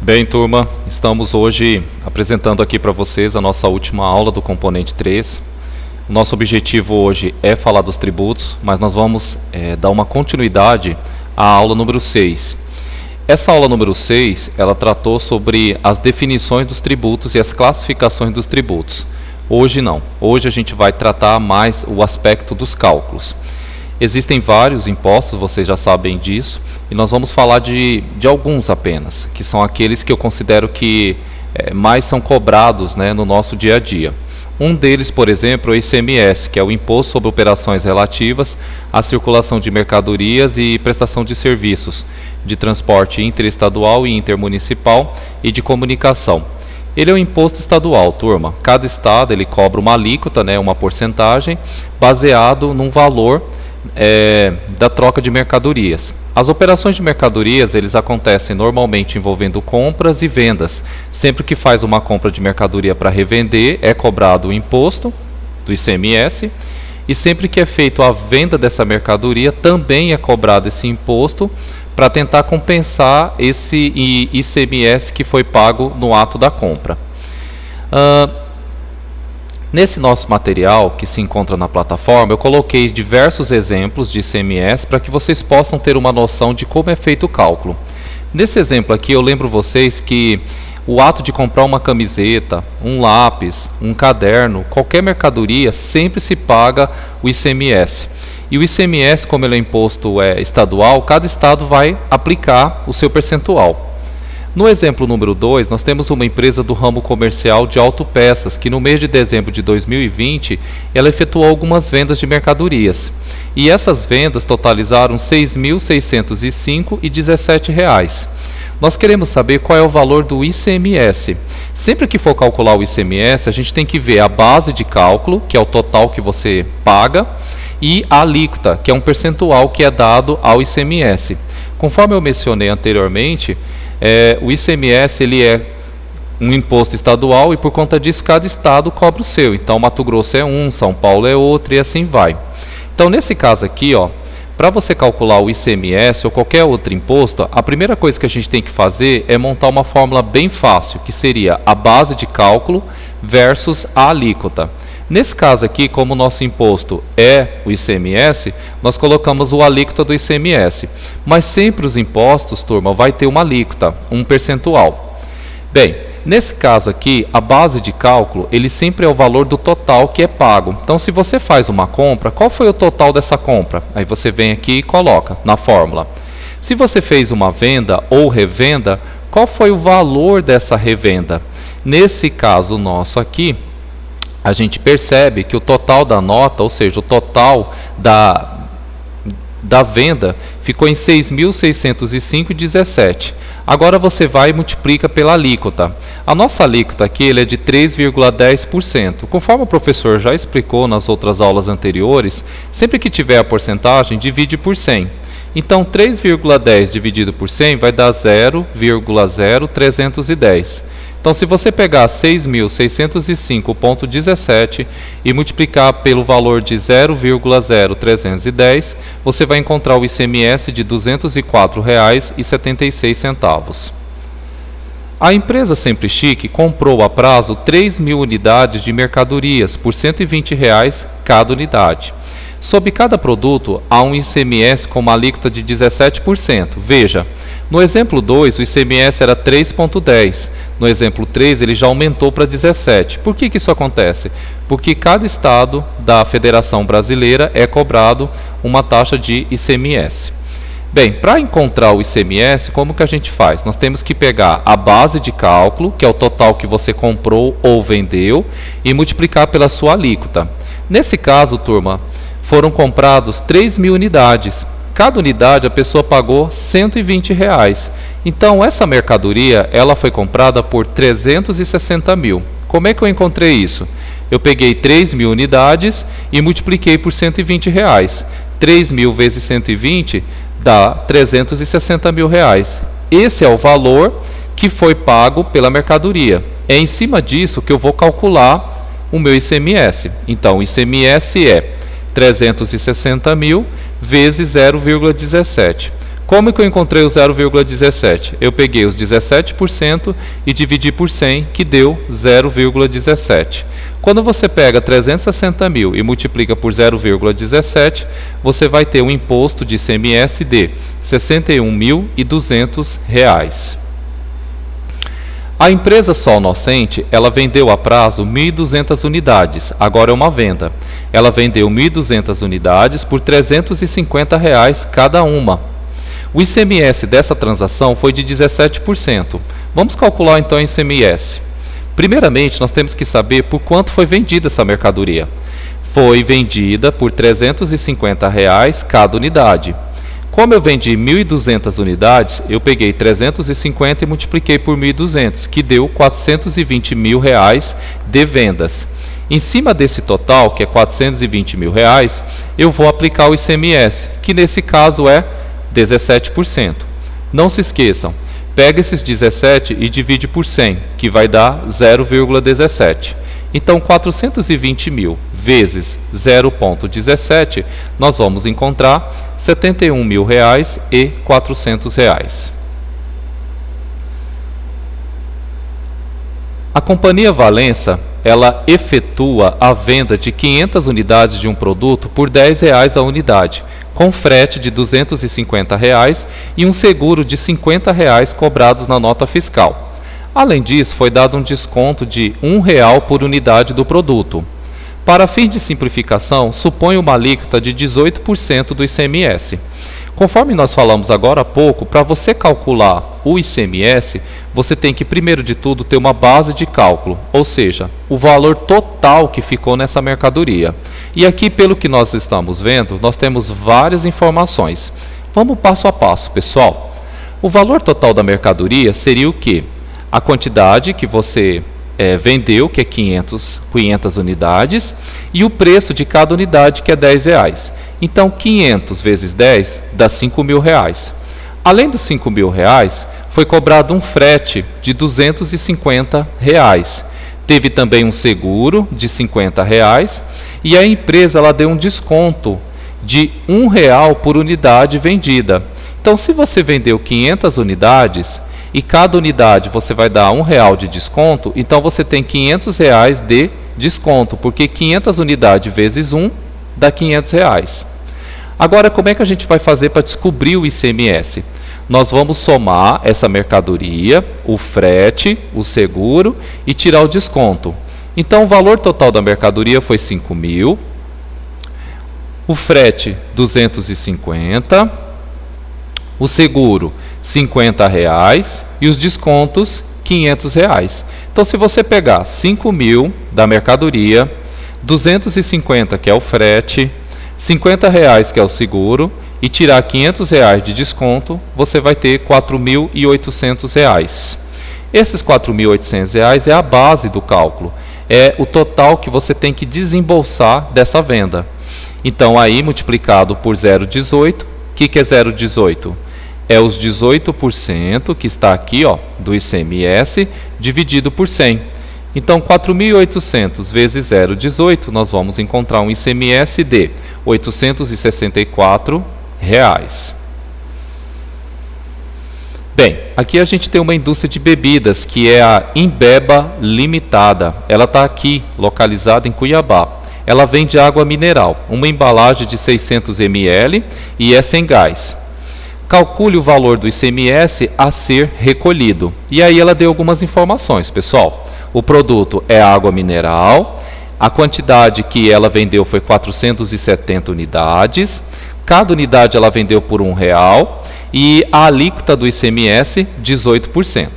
Bem, turma, estamos hoje apresentando aqui para vocês a nossa última aula do componente 3. O nosso objetivo hoje é falar dos tributos, mas nós vamos dar uma continuidade à aula número 6. Essa aula número 6, ela tratou sobre as definições dos tributos e as classificações dos tributos. Hoje não. Hoje a gente vai tratar mais o aspecto dos cálculos. Existem vários impostos, vocês já sabem disso, e nós vamos falar de alguns apenas, que são aqueles que eu considero que mais são cobrados, né, no nosso dia a dia. Um deles, por exemplo, é o ICMS, que é o Imposto sobre Operações Relativas à Circulação de Mercadorias e Prestação de Serviços de Transporte Interestadual e Intermunicipal e de Comunicação. Ele é um imposto estadual, turma. Cada estado ele cobra uma alíquota, né, uma porcentagem, baseado num valor da troca de mercadorias. As operações de mercadorias eles acontecem normalmente envolvendo compras e vendas. Sempre que faz uma compra de mercadoria para revender, é cobrado o imposto do ICMS, e sempre que é feito a venda dessa mercadoria, também é cobrado esse imposto para tentar compensar esse ICMS que foi pago no ato da compra. Nesse nosso material, que se encontra na plataforma, eu coloquei diversos exemplos de ICMS para que vocês possam ter uma noção de como é feito o cálculo. Nesse exemplo aqui, eu lembro vocês que o ato de comprar uma camiseta, um lápis, um caderno, qualquer mercadoria, sempre se paga o ICMS. E o ICMS, como ele é imposto estadual, cada estado vai aplicar o seu percentual. No exemplo número 2, nós temos uma empresa do ramo comercial de autopeças, que no mês de dezembro de 2020, ela efetuou algumas vendas de mercadorias. E essas vendas totalizaram R$ 6.605,17. Nós queremos saber qual é o valor do ICMS. Sempre que for calcular o ICMS, a gente tem que ver a base de cálculo, que é o total que você paga, e a alíquota, que é um percentual que é dado ao ICMS. Conforme eu mencionei anteriormente, o ICMS ele é um imposto estadual e por conta disso cada estado cobra o seu. Então Mato Grosso é um, São Paulo é outro e assim vai. Então nesse caso aqui, para você calcular o ICMS ou qualquer outro imposto, a primeira coisa que a gente tem que fazer é montar uma fórmula bem fácil, que seria a base de cálculo versus a alíquota. Nesse caso aqui, como o nosso imposto é o ICMS, nós colocamos o alíquota do ICMS. Mas sempre os impostos, turma, vai ter uma alíquota, um percentual. Bem, nesse caso aqui, a base de cálculo, ele sempre é o valor do total que é pago. Então, se você faz uma compra, qual foi o total dessa compra? Aí você vem aqui e coloca na fórmula. Se você fez uma venda ou revenda, qual foi o valor dessa revenda? Nesse caso nosso aqui, a gente percebe que o total da nota, ou seja, o total da venda, ficou em R$ 6.605,17. Agora você vai e multiplica pela alíquota. A nossa alíquota aqui ele é de 3,10%. Conforme o professor já explicou nas outras aulas anteriores, sempre que tiver a porcentagem, divide por 100. Então, 3,10 dividido por 100 vai dar 0,0310. Então, se você pegar 6.605,17 e multiplicar pelo valor de 0,0310, você vai encontrar o ICMS de R$ 204,76. A empresa Sempre Chique comprou a prazo 3.000 unidades de mercadorias por R$ 120 cada unidade. Sobre cada produto, há um ICMS com uma alíquota de 17%. Veja, no exemplo 2, o ICMS era 3,10%. No exemplo 3, ele já aumentou para 17%. Por que isso acontece? Porque cada estado da Federação Brasileira é cobrado uma taxa de ICMS. Bem, para encontrar o ICMS, como que a gente faz? Nós temos que pegar a base de cálculo, que é o total que você comprou ou vendeu, e multiplicar pela sua alíquota. Nesse caso, turma, foram comprados 3.000 unidades. Cada unidade a pessoa pagou R$ 120. Então, essa mercadoria ela foi comprada por 360 mil. Como é que eu encontrei isso? Eu peguei 3.000 unidades e multipliquei por R$ 120. 3.000 vezes 120 dá R$ 360 mil. Esse é o valor que foi pago pela mercadoria. É em cima disso que eu vou calcular o meu ICMS. Então, o ICMS é 360 mil vezes 0,17. Como que eu encontrei o 0,17? Eu peguei os 17% e dividi por 100, que deu 0,17. Quando você pega 360 mil e multiplica por 0,17, você vai ter um imposto de ICMS de R$ 61.200. A empresa Sol Nascente, ela vendeu a prazo 1.200 unidades, agora é uma venda. Ela vendeu 1.200 unidades por R$ 350 cada uma. O ICMS dessa transação foi de 17%. Vamos calcular então o ICMS. Primeiramente, nós temos que saber por quanto foi vendida essa mercadoria. Foi vendida por R$ 350 cada unidade. Como eu vendi 1.200 unidades, eu peguei 350 e multipliquei por 1.200, que deu R$ 420 mil de vendas. Em cima desse total, que é R$ 420 mil, eu vou aplicar o ICMS, que nesse caso é 17%. Não se esqueçam, pega esses 17 e divide por 100, que vai dar 0,17. Então, 420 mil vezes 0,17, nós vamos encontrar R$ 71.400. A Companhia Valença, ela efetua a venda de 500 unidades de um produto por R$ 10 a unidade, com frete de R$ 250 e um seguro de R$ 50 cobrados na nota fiscal. Além disso, foi dado um desconto de R$ 1 por unidade do produto. Para fins de simplificação, suponha uma alíquota de 18% do ICMS. Conforme nós falamos agora há pouco, para você calcular o ICMS, você tem que, primeiro de tudo, ter uma base de cálculo, ou seja, o valor total que ficou nessa mercadoria. E aqui, pelo que nós estamos vendo, nós temos várias informações. Vamos passo a passo, pessoal. O valor total da mercadoria seria o quê? A quantidade que você vendeu, que é 500 unidades, e o preço de cada unidade, que é R$ 10. Então, 500 vezes 10 dá R$ 5.000. Além dos R$ 5.000, foi cobrado um frete de R$ 250. Teve também um seguro de R$ 50 e a empresa ela deu um desconto de R$ 1 por unidade vendida. Então, se você vendeu 500 unidades e cada unidade você vai dar R$ 1 de desconto, então você tem R$ 500 de desconto, porque 500 unidades vezes 1 dá R$ 500. Agora, como é que a gente vai fazer para descobrir o ICMS? Nós vamos somar essa mercadoria, o frete, o seguro e tirar o desconto. Então, o valor total da mercadoria foi 5.000, o frete 250, o seguro R$ 50 e os descontos R$ 500. Então, se você pegar 5.000 da mercadoria, 250 que é o frete, R$ 50 que é o seguro e tirar R$ 500 de desconto, você vai ter R$ 4.800. Esses R$ 4.800 é a base do cálculo, é o total que você tem que desembolsar dessa venda. Então, aí multiplicado por 0,18, o que é 0,18? É os 18% que está aqui, ó, do ICMS, dividido por 100. Então, 4.800 vezes 0,18, nós vamos encontrar um ICMS de R$ 864. Bem, aqui a gente tem uma indústria de bebidas, que é a Imbeba Limitada. Ela está aqui, localizada em Cuiabá. Ela vende água mineral, uma embalagem de 600 ml e é sem gás. Calcule o valor do ICMS a ser recolhido. E aí ela deu algumas informações, pessoal. O produto é água mineral, a quantidade que ela vendeu foi 470 unidades, cada unidade ela vendeu por R$ 1 e a alíquota do ICMS 18%.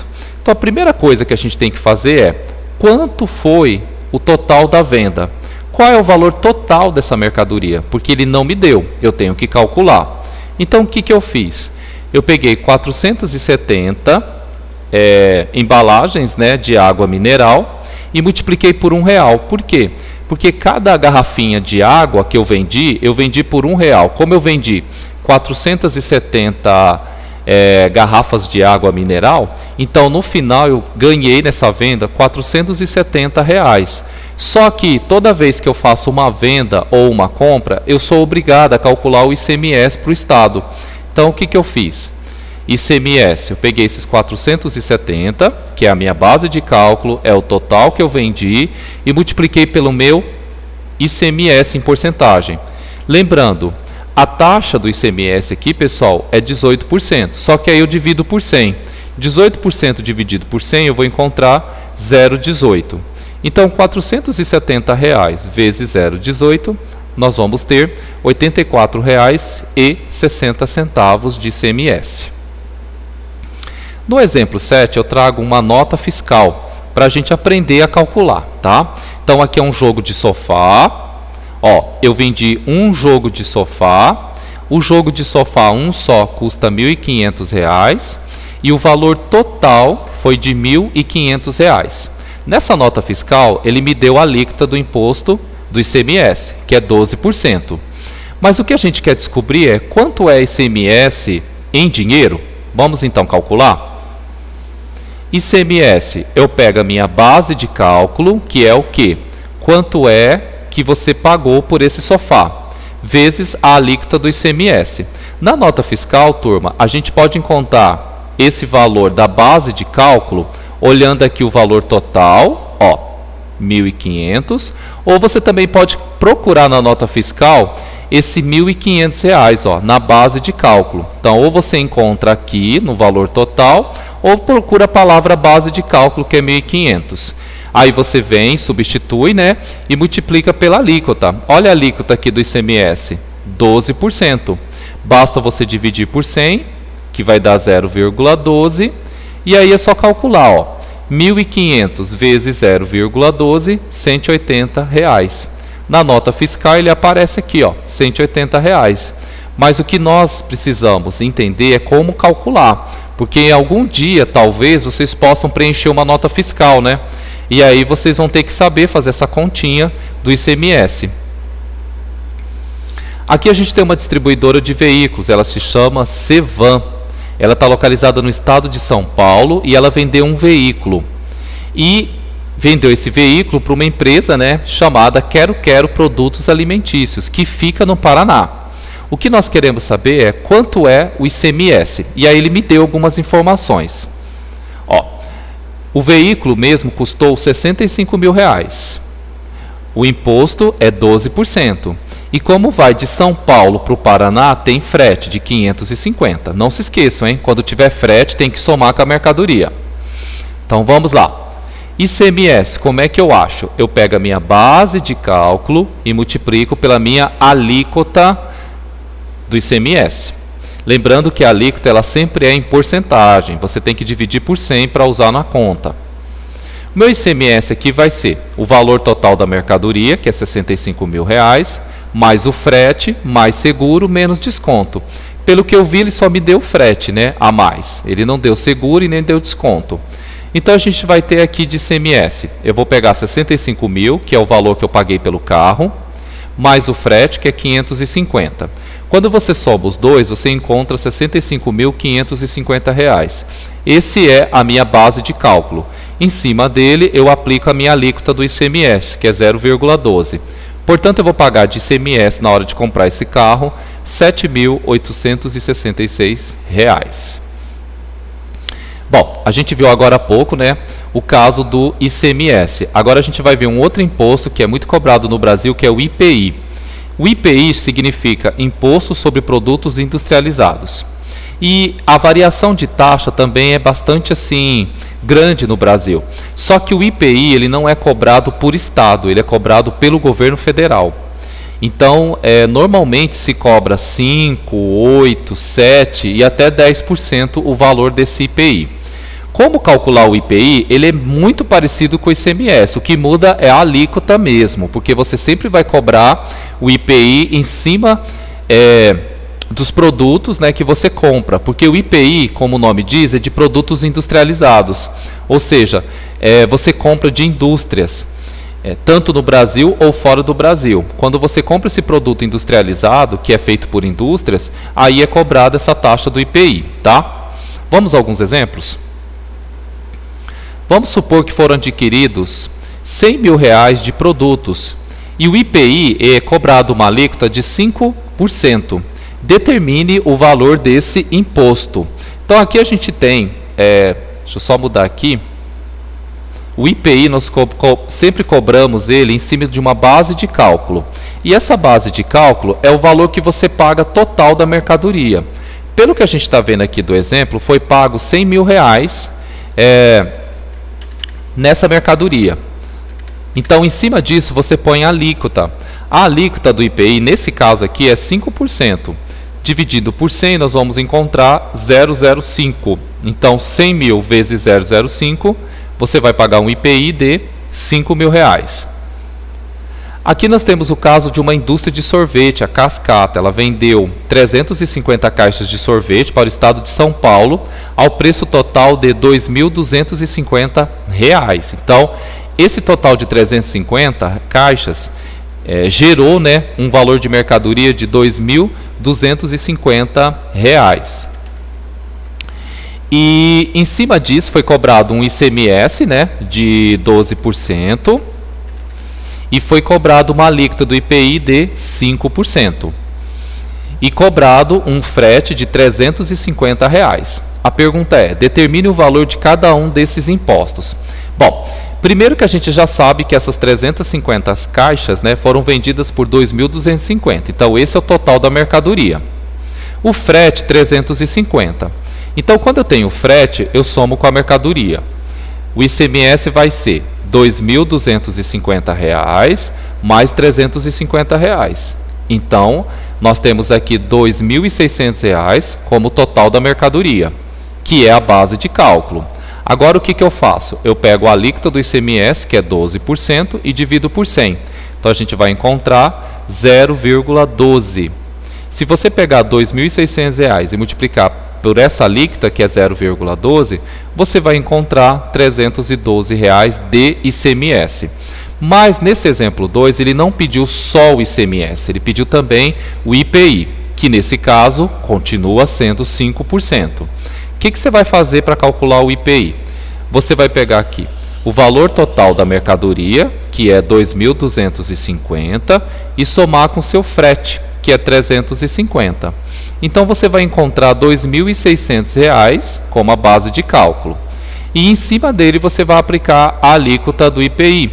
Então a primeira coisa que a gente tem que fazer é quanto foi o total da venda? Qual é o valor total dessa mercadoria? Porque ele não me deu, eu tenho que calcular. Então, o que eu fiz? Eu peguei 470 embalagens, né, de água mineral e multipliquei por R$ 1. Por quê? Porque cada garrafinha de água que eu vendi por R$ 1. Como eu vendi 470 garrafas de água mineral, então no final eu ganhei nessa venda R$ 470. Só que toda vez que eu faço uma venda ou uma compra, eu sou obrigado a calcular o ICMS para o Estado. Então, o que eu fiz? ICMS, eu peguei esses 470, que é a minha base de cálculo, é o total que eu vendi, e multipliquei pelo meu ICMS em porcentagem. Lembrando, a taxa do ICMS aqui, pessoal, é 18%, só que aí eu divido por 100. 18% dividido por 100, eu vou encontrar 0,18. Então, R$ 470 vezes 0,18, nós vamos ter R$ 84,60 de ICMS. No exemplo 7, eu trago uma nota fiscal para a gente aprender a calcular, tá? Então, aqui é um jogo de sofá. Ó, eu vendi um jogo de sofá. O jogo de sofá um só custa R$ 1.500 e o valor total foi de R$ 1.500. Nessa nota fiscal, ele me deu a alíquota do imposto do ICMS, que é 12%. Mas o que a gente quer descobrir é quanto é ICMS em dinheiro. Vamos então calcular? ICMS, eu pego a minha base de cálculo, que é o quê? Quanto é que você pagou por esse sofá, vezes a alíquota do ICMS. Na nota fiscal, turma, a gente pode encontrar esse valor da base de cálculo, olhando aqui o valor total, ó, R$ 1.500, ou você também pode procurar na nota fiscal esse R$ 1.500, ó, na base de cálculo. Então, ou você encontra aqui no valor total, ou procura a palavra base de cálculo, que é 1.500. Aí você vem, substitui, né, e multiplica pela alíquota. Olha a alíquota aqui do ICMS, 12%. Basta você dividir por 100, que vai dar 0,12, e aí é só calcular, ó, 1.500 vezes 0,12, R$ 180. Na nota fiscal ele aparece aqui, ó, R$ 180. Mas o que nós precisamos entender é como calcular, porque algum dia, talvez, vocês possam preencher uma nota fiscal, né? E aí vocês vão ter que saber fazer essa continha do ICMS. Aqui a gente tem uma distribuidora de veículos, ela se chama Cevan. Ela está localizada no estado de São Paulo e ela vendeu um veículo. E vendeu esse veículo para uma empresa, né, chamada Quero Quero Produtos Alimentícios, que fica no Paraná. O que nós queremos saber é quanto é o ICMS. E aí ele me deu algumas informações. Ó, o veículo mesmo custou R$ 65 mil. O imposto é 12%. E como vai de São Paulo para o Paraná, tem frete de 550. Não se esqueçam, hein? Quando tiver frete, tem que somar com a mercadoria. Então vamos lá. ICMS, como é que eu acho? Eu pego a minha base de cálculo e multiplico pela minha alíquota do ICMS. Lembrando que a alíquota ela sempre é em porcentagem. Você tem que dividir por 100 para usar na conta. O meu ICMS aqui vai ser o valor total da mercadoria, que é R$ 65 mil, mais o frete, mais seguro, menos desconto. Pelo que eu vi, ele só me deu frete, né, a mais. Ele não deu seguro e nem deu desconto. Então, a gente vai ter aqui de ICMS. Eu vou pegar 65 mil, que é o valor que eu paguei pelo carro, mais o frete, que é 550. Quando você soma os dois, você encontra R$ 65.550. Esse é a minha base de cálculo. Em cima dele, eu aplico a minha alíquota do ICMS, que é 0,12. Portanto, eu vou pagar de ICMS na hora de comprar esse carro R$ 7.866. Bom, a gente viu agora há pouco, né, o caso do ICMS. Agora a gente vai ver um outro imposto que é muito cobrado no Brasil, que é o IPI. O IPI significa Imposto sobre Produtos Industrializados. E a variação de taxa também é bastante assim grande no Brasil. Só que o IPI ele não é cobrado por estado, ele é cobrado pelo governo federal. Então, normalmente se cobra 5, 8, 7 e até 10% o valor desse IPI. Como calcular o IPI? Ele é muito parecido com o ICMS. O que muda é a alíquota mesmo, porque você sempre vai cobrar o IPI em cima dos produtos, né, que você compra. Porque o IPI, como o nome diz, é de produtos industrializados. Ou seja, você compra de indústrias, tanto no Brasil ou fora do Brasil. Quando você compra esse produto industrializado, que é feito por indústrias, aí é cobrada essa taxa do IPI, tá? Vamos a alguns exemplos? Vamos supor que foram adquiridos R$ 100 mil de produtos e o IPI é cobrado uma alíquota de 5%. determine o valor desse imposto. Então aqui a gente tem, deixa eu só mudar aqui, o IPI nós sempre cobramos ele em cima de uma base de cálculo. E essa base de cálculo é o valor que você paga total da mercadoria. Pelo que a gente está vendo aqui do exemplo, foi pago R$100 mil nessa mercadoria. Então, em cima disso, você põe a alíquota. A alíquota do IPI, nesse caso aqui, é 5%. Dividido por 100, nós vamos encontrar 0,05. Então, 100 mil vezes 0,05, você vai pagar um IPI de R$5 mil. Aqui nós temos o caso de uma indústria de sorvete, a Cascata. Ela vendeu 350 caixas de sorvete para o estado de São Paulo, ao preço total de R$ 2.250. Então, esse total de 350 caixas gerou, né, um valor de mercadoria de R$ 2.250. E em cima disso foi cobrado um ICMS, né, de 12%, e foi cobrado uma alíquota do IPI de 5%. E cobrado um frete de R$ 350. A pergunta é, determine o valor de cada um desses impostos. Bom, primeiro que a gente já sabe que essas 350 caixas, né, foram vendidas por 2.250. Então, esse é o total da mercadoria. O frete, 350. Então, quando eu tenho frete, eu somo com a mercadoria. O ICMS vai ser R$ 2.250 mais R$ 350. Então, nós temos aqui R$ 2.600 como total da mercadoria, que é a base de cálculo. Agora, o que eu faço? Eu pego a alíquota do ICMS, que é 12%, e divido por 100. Então, a gente vai encontrar 0,12. Se você pegar R$ 2.600 e multiplicar por essa alíquota, que é 0,12, você vai encontrar R$ 312 de ICMS. Mas, nesse exemplo 2, ele não pediu só o ICMS, ele pediu também o IPI, que nesse caso continua sendo 5%. O que você vai fazer para calcular o IPI? Você vai pegar aqui o valor total da mercadoria, que é 2.250, e somar com o seu frete, que é 350. Então, você vai encontrar R$ 2.600 como a base de cálculo. E em cima dele você vai aplicar a alíquota do IPI,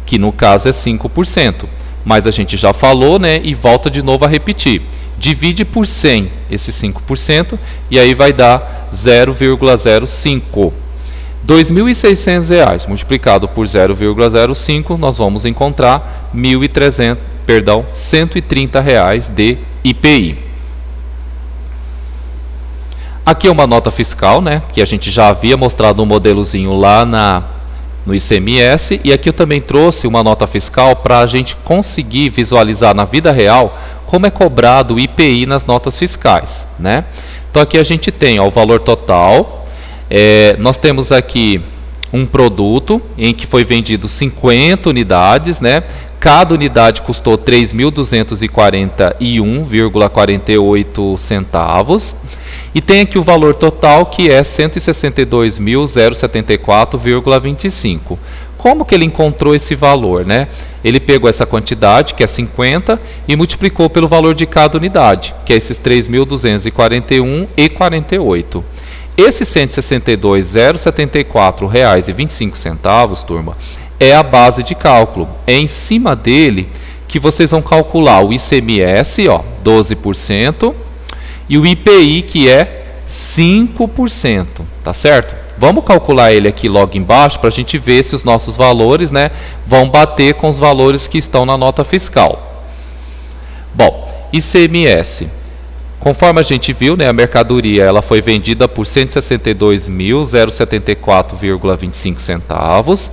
que no caso é 5%. Mas a gente já falou, né, e volta de novo a repetir. Divide por 100 esse 5% e aí vai dar 0,05. R$ 2.600 multiplicado por 0,05, nós vamos encontrar R$ 130 de IPI. Aqui é uma nota fiscal, né, que a gente já havia mostrado um modelozinho lá no ICMS, e aqui eu também trouxe uma nota fiscal para a gente conseguir visualizar na vida real como é cobrado o IPI nas notas fiscais, né? Então aqui a gente tem o valor total, nós temos aqui um produto em que foi vendido 50 unidades, né? Cada unidade custou R$ 3.241,48 centavos. E tem aqui o valor total, que é R$ 162.074,25. Como que ele encontrou esse valor, né? Ele pegou essa quantidade, que é 50, e multiplicou pelo valor de cada unidade, que é esses R$ 3.241,48. Esses R$ 162.074,25, turma, é a base de cálculo. É em cima dele que vocês vão calcular o ICMS, 12%, e o IPI, que é 5%, tá certo? Vamos calcular ele aqui logo embaixo para a gente ver se os nossos valores, né, vão bater com os valores que estão na nota fiscal. Bom, ICMS. Conforme a gente viu, né, a mercadoria ela foi vendida por R$ 162.074,25 centavos.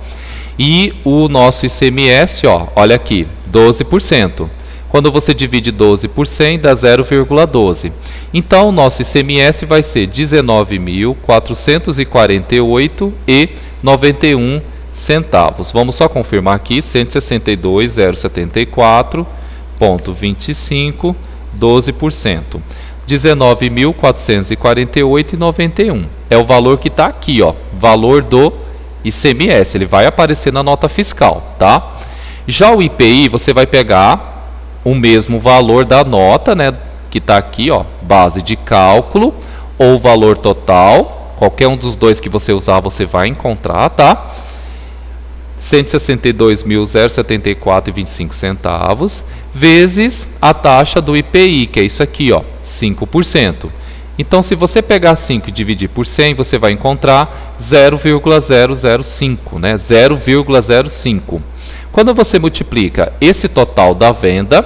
E o nosso ICMS, olha aqui, 12%. Quando você divide 12 por 100, dá 0,12. Então, o nosso ICMS vai ser R$ 19.448,91 centavos. Vamos só confirmar aqui, 162.074,25, 12%. R$ 19.448,91. É o valor que está aqui, valor do ICMS. Ele vai aparecer na nota fiscal, tá? Já o IPI, você vai pegar o mesmo valor da nota, né, que está aqui, ó, base de cálculo ou valor total, qualquer um dos dois que você usar você vai encontrar, tá? 162.074,25 vezes a taxa do IPI, que é isso aqui, ó, 5%. Então, se você pegar 5 e dividir por 100, você vai encontrar 0,005, né? 0,05. Quando você multiplica esse total da venda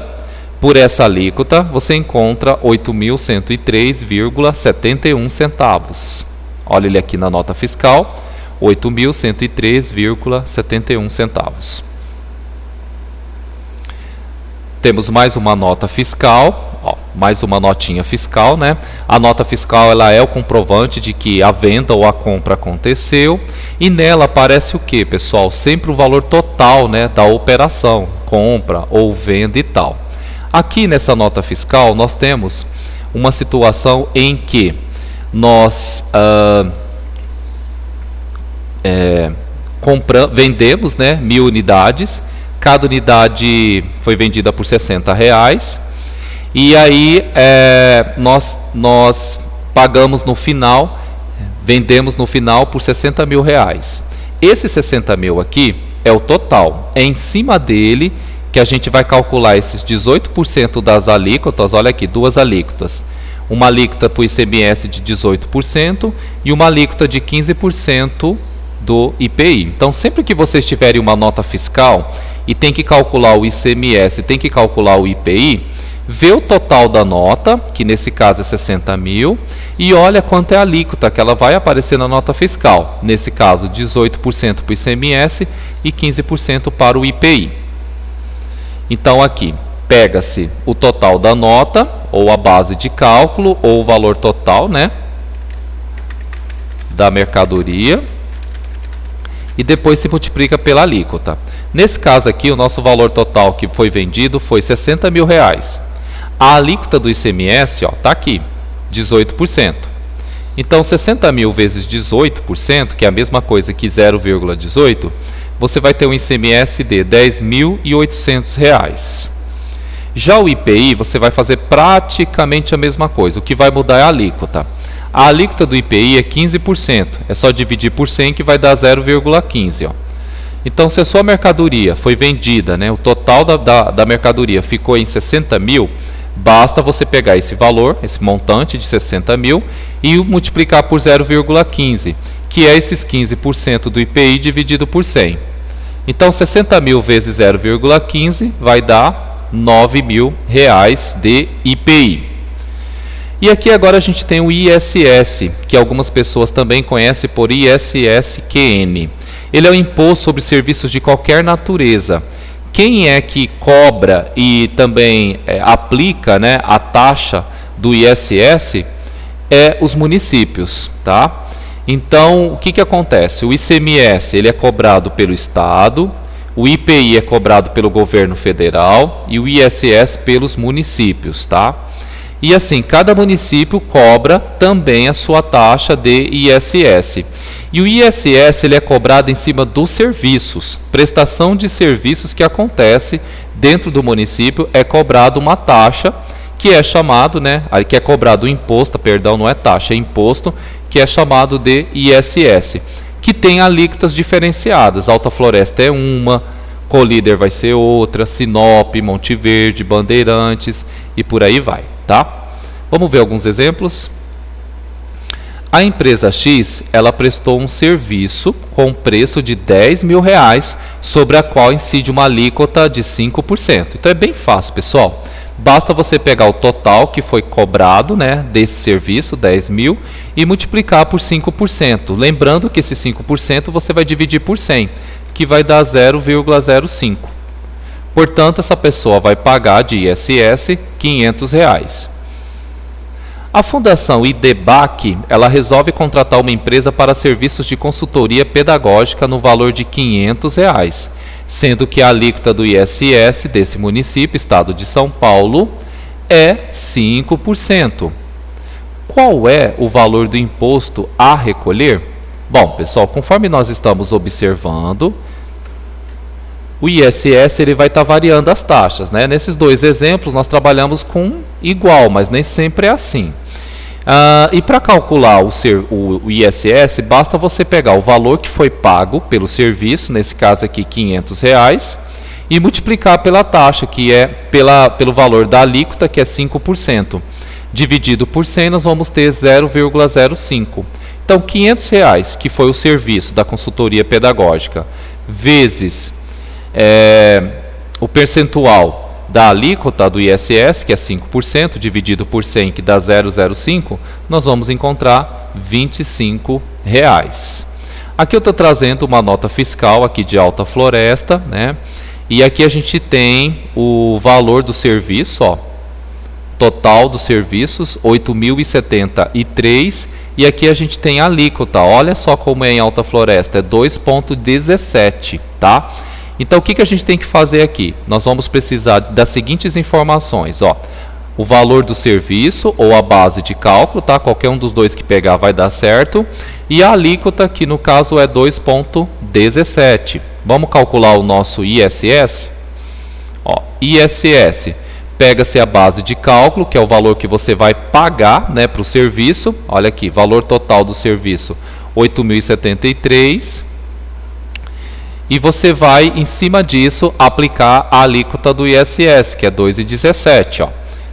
por essa alíquota, você encontra 8.103,71 centavos. Olha ele aqui na nota fiscal, 8.103,71 centavos. Temos mais uma nota fiscal, ó, mais uma notinha fiscal, né? A nota fiscal ela é o comprovante de que a venda ou a compra aconteceu, e nela aparece o que, pessoal? Sempre o valor total, né, da operação, compra ou venda e tal. Aqui nessa nota fiscal nós temos uma situação em que nós vendemos, né, 1.000 unidades. Cada unidade foi vendida por R$60. E aí nós pagamos no final, vendemos no final por R$60 mil. Esse 60 mil aqui é o total. É em cima dele que a gente vai calcular esses 18% das alíquotas. Olha aqui, duas alíquotas. Uma alíquota para o ICMS de 18% e uma alíquota de 15% do IPI. Então, sempre que vocês tiverem uma nota fiscal e tem que calcular o ICMS, tem que calcular o IPI, vê o total da nota, que nesse caso é 60 mil, e olha quanto é a alíquota que ela vai aparecer na nota fiscal. Nesse caso, 18% para o ICMS e 15% para o IPI. Então, aqui, pega-se o total da nota, ou a base de cálculo, ou o valor total, né, da mercadoria, e depois se multiplica pela alíquota. Nesse caso aqui, o nosso valor total que foi vendido foi R$60 mil. A alíquota do ICMS, ó, tá aqui, 18%. Então, 60 mil vezes 18%, que é a mesma coisa que 0,18, você vai ter um ICMS de R$10.800. Já o IPI, você vai fazer praticamente a mesma coisa. O que vai mudar é a alíquota. A alíquota do IPI é 15%. É só dividir por 100 que vai dar 0,15. Então, se a sua mercadoria foi vendida, né, o total da mercadoria ficou em 60 mil, basta você pegar esse valor, esse montante de 60 mil, e multiplicar por 0,15, que é esses 15% do IPI dividido por 100. Então, 60 mil vezes 0,15 vai dar R$9 mil de IPI. E aqui agora a gente tem o ISS, que algumas pessoas também conhecem por ISSQN. Ele é o imposto sobre serviços de qualquer natureza. Quem é que cobra e também aplica, né, a taxa do ISS é os municípios, tá? Então, o que acontece? O ICMS ele é cobrado pelo Estado, o IPI é cobrado pelo governo federal e o ISS pelos municípios, tá? E assim, cada município cobra também a sua taxa de ISS. E o ISS ele é cobrado em cima dos serviços, prestação de serviços que acontece dentro do município, é cobrado uma taxa que é chamado, né, que é cobrado o imposto, perdão, não é taxa, é imposto, que é chamado de ISS, que tem alíquotas diferenciadas. Alta Floresta é uma, Colíder vai ser outra, Sinop, Monte Verde, Bandeirantes e por aí vai, tá? Vamos ver alguns exemplos. A empresa X, ela prestou um serviço com preço de R$10 mil, sobre a qual incide uma alíquota de 5%. Então é bem fácil, pessoal. Basta você pegar o total que foi cobrado, né, desse serviço, 10 mil, e multiplicar por 5%. Lembrando que esse 5% você vai dividir por 100, que vai dar 0,05. Portanto, essa pessoa vai pagar de ISS R$500. A Fundação IDEBAC, ela resolve contratar uma empresa para serviços de consultoria pedagógica no valor de R$500, sendo que a alíquota do ISS desse município, estado de São Paulo, é 5%. Qual é o valor do imposto a recolher? Bom, pessoal, conforme nós estamos observando, o ISS ele vai estar variando as taxas, né? Nesses dois exemplos nós trabalhamos com igual, mas nem sempre é assim. E para calcular o ISS, basta você pegar o valor que foi pago pelo serviço, nesse caso aqui R$500, e multiplicar pela taxa, que é pelo valor da alíquota, que é 5%. Dividido por 100, nós vamos ter 0,05. Então, R$500, que foi o serviço da consultoria pedagógica, vezes o percentual da alíquota do ISS, que é 5%, dividido por 100, que dá 0,05, nós vamos encontrar R$25. Aqui eu estou trazendo uma nota fiscal aqui de Alta Floresta, né? E aqui a gente tem o valor do serviço, ó, total dos serviços, 8.073, e aqui a gente tem a alíquota, olha só como é em Alta Floresta, é 2,17, tá? Então, o que a gente tem que fazer aqui? Nós vamos precisar das seguintes informações, ó. O valor do serviço ou a base de cálculo, tá? Qualquer um dos dois que pegar vai dar certo. E a alíquota, que no caso é 2,17. Vamos calcular o nosso ISS? Ó, ISS, pega-se a base de cálculo, que é o valor que você vai pagar, né, para o serviço. Olha aqui, valor total do serviço, 8.073. E você vai, em cima disso, aplicar a alíquota do ISS, que é 2,17. Ó.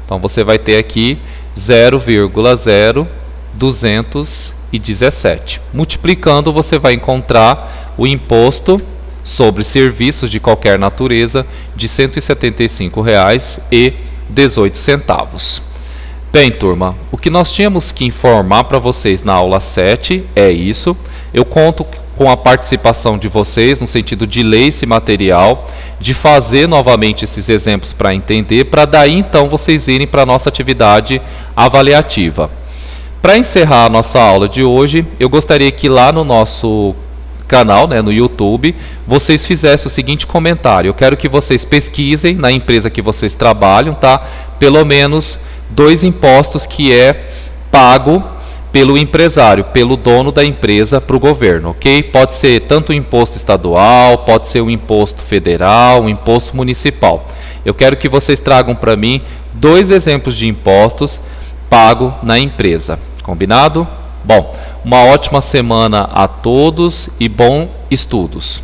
Então, você vai ter aqui 0,0217. Multiplicando, você vai encontrar o imposto sobre serviços de qualquer natureza de R$ 175,18. Bem, turma, o que nós tínhamos que informar para vocês na aula 7 é isso. Eu conto com a participação de vocês, no sentido de ler esse material, de fazer novamente esses exemplos para entender, para daí então vocês irem para a nossa atividade avaliativa. Para encerrar a nossa aula de hoje, eu gostaria que lá no nosso canal, né, no YouTube, vocês fizessem o seguinte comentário: eu quero que vocês pesquisem na empresa que vocês trabalham, tá? Pelo menos 2 impostos que é pago pelo empresário, pelo dono da empresa para o governo, ok? Pode ser tanto o imposto estadual, pode ser o imposto federal, o imposto municipal. Eu quero que vocês tragam para mim 2 exemplos de impostos pagos na empresa. Combinado? Bom, uma ótima semana a todos e bons estudos.